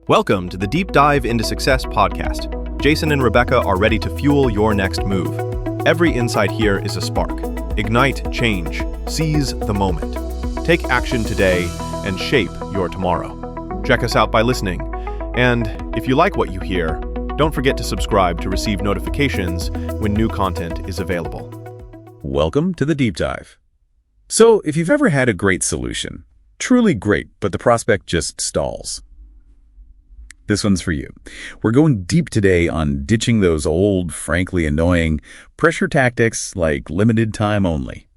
Welcome to the Deep Dive into Success podcast. Jason and Rebecca are ready to fuel your next move. Every insight here is a spark. Ignite change. Seize the moment. Take action today and shape your tomorrow. Check us out by listening. And if you like what you hear, don't forget to subscribe to receive notifications when new content is available. Welcome to the Deep Dive. So, if you've ever had a great solution, truly great, but the prospect just stalls, this one's for you. We're going deep today on ditching those old, frankly annoying pressure tactics like limited time only.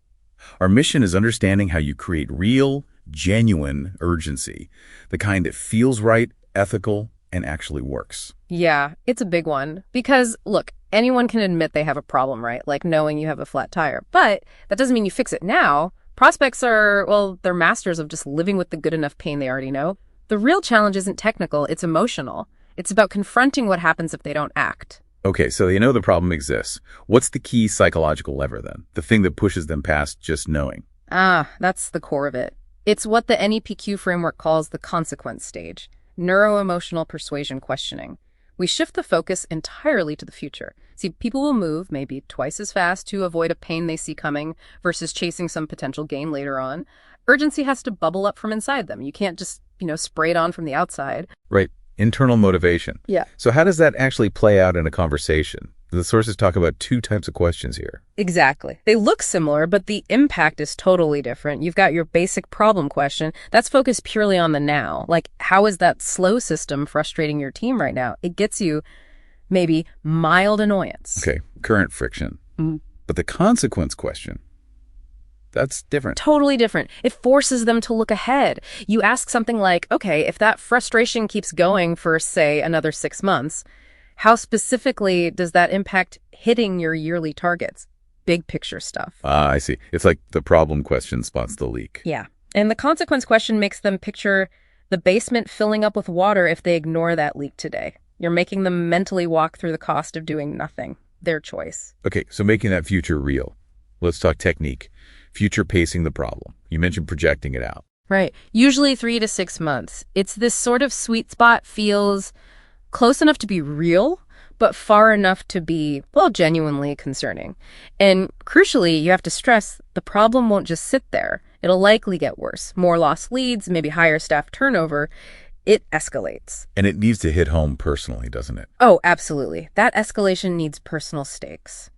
Our mission is understanding how you create real, genuine urgency, the kind that feels right, ethical, and actually works. Yeah, it's a big one. Because, look, anyone can admit they have a problem, right? Like knowing you have a flat tire. But that doesn't mean you fix it now. Prospects are, well, they're masters of just living with the good enough pain they already know. The real challenge isn't technical, it's emotional. It's about confronting what happens if they don't act. Okay, so you know the problem exists. What's the key psychological lever then? The thing that pushes them past just knowing? That's the core of it. It's what the NEPQ framework calls the consequence stage, neuro-emotional persuasion questioning. We shift the focus entirely to the future. See, people will move maybe twice as fast to avoid a pain they see coming versus chasing some potential gain later on. Urgency has to bubble up from inside them. You can't just, spray it on from the outside. Right. Internal motivation. Yeah. So how does that actually play out in a conversation? The sources talk about two types of questions here. Exactly. They look similar, but the impact is totally different. You've got your basic problem question. That's focused purely on the now. Like, how is that slow system frustrating your team right now? It gets you maybe mild annoyance. Okay. Current friction. Mm-hmm. But the consequence question, that's different. Totally different. It forces them to look ahead. You ask something like, okay, if that frustration keeps going for, say, another 6 months, how specifically does that impact hitting your yearly targets? Big picture stuff. I see. It's like the problem question spots the leak. Yeah. And the consequence question makes them picture the basement filling up with water if they ignore that leak today. You're making them mentally walk through the cost of doing nothing. Their choice. Okay, so making that future real. Let's talk technique. Future pacing the problem. You mentioned projecting it out. Right. Usually 3 to 6 months. It's this sort of sweet spot, feels close enough to be real, but far enough to be, well, genuinely concerning. And crucially, you have to stress the problem won't just sit there. It'll likely get worse. More lost leads, maybe higher staff turnover. It escalates. And it needs to hit home personally, doesn't it? Oh, absolutely. That escalation needs personal stakes.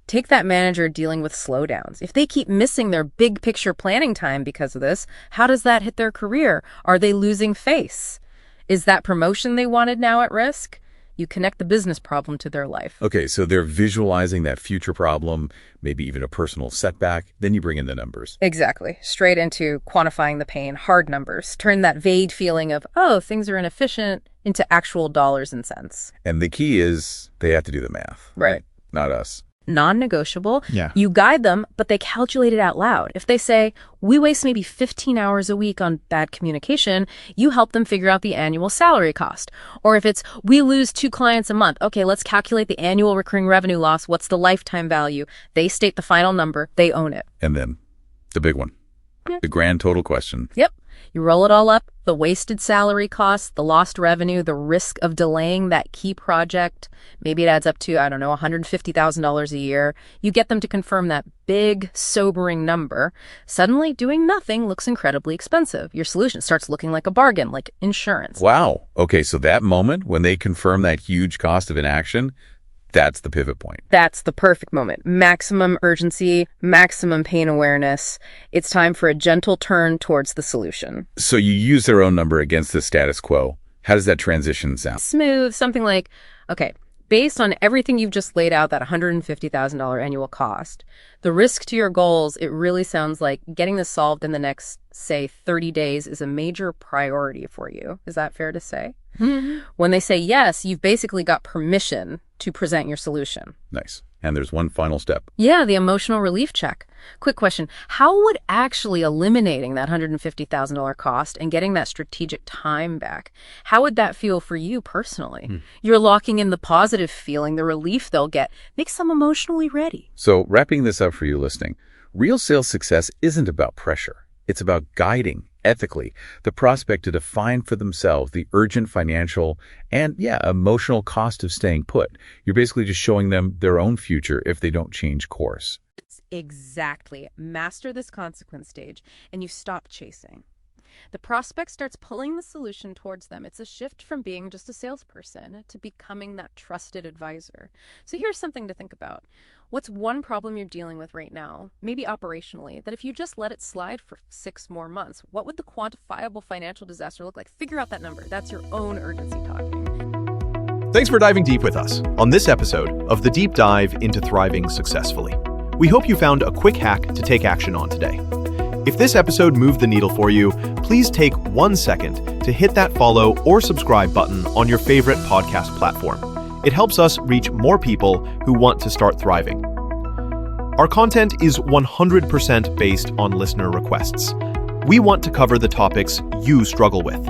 Take that manager dealing with slowdowns. If they keep missing their big picture planning time because of this, how does that hit their career? Are they losing face? Is that promotion they wanted now at risk? You connect the business problem to their life. Okay, so they're visualizing that future problem, maybe even a personal setback. Then you bring in the numbers. Exactly. Straight into quantifying the pain, hard numbers. Turn that vague feeling of, oh, things are inefficient into actual dollars and cents. And the key is they have to do the math. Right. Not us. Non-negotiable. Yeah. You guide them, but they calculate it out loud. If they say, we waste maybe 15 hours a week on bad communication, you help them figure out the annual salary cost. Or if it's, we lose 2 clients a month, okay, let's calculate the annual recurring revenue loss. What's the lifetime value? They state the final number. They own it. And then the big one, the grand total question. Yep. You roll it all up, the wasted salary costs, the lost revenue, the risk of delaying that key project. Maybe it adds up to, I don't know, $150,000 a year. You get them to confirm that big, sobering number. Suddenly, doing nothing looks incredibly expensive. Your solution starts looking like a bargain, like insurance. Wow. Okay, so that moment when they confirm that huge cost of inaction, that's the pivot point. That's the perfect moment. Maximum urgency, maximum pain awareness. It's time for a gentle turn towards the solution. So you use their own number against the status quo. How does that transition sound? Smooth, something like, okay, based on everything you've just laid out, that $150,000 annual cost, the risk to your goals, it really sounds like getting this solved in the next, say, 30 days is a major priority for you. Is that fair to say? Mm-hmm. When they say yes, you've basically got permission to present your solution. Nice. And there's one final step. Yeah, the emotional relief check. Quick question. How would actually eliminating that $150,000 cost and getting that strategic time back, how would that feel for you personally? You're locking in the positive feeling, the relief they'll get makes them emotionally ready. So wrapping this up for you listening, real sales success isn't about pressure. It's about guiding, ethically, the prospect to define for themselves the urgent financial and, emotional cost of staying put. You're basically just showing them their own future if they don't change course. Exactly. Master this consequence stage, and you stop chasing. The prospect starts pulling the solution towards them. It's a shift from being just a salesperson to becoming that trusted advisor. So here's something to think about. What's one problem you're dealing with right now, maybe operationally, that if you just let it slide for 6 more months, what would the quantifiable financial disaster look like? Figure out that number. That's your own urgency talking. Thanks for diving deep with us on this episode of the Deep Dive into Thriving Successfully. We hope you found a quick hack to take action on today. If this episode moved the needle for you, please take 1 second to hit that follow or subscribe button on your favorite podcast platform. It helps us reach more people who want to start thriving. Our content is 100% based on listener requests. We want to cover the topics you struggle with.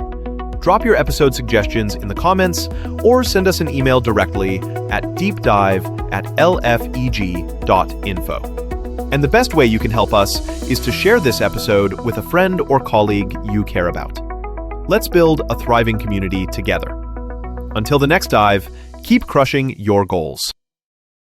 Drop your episode suggestions in the comments or send us an email directly at deepdive@lfeg.info. And the best way you can help us is to share this episode with a friend or colleague you care about. Let's build a thriving community together. Until the next dive, keep crushing your goals.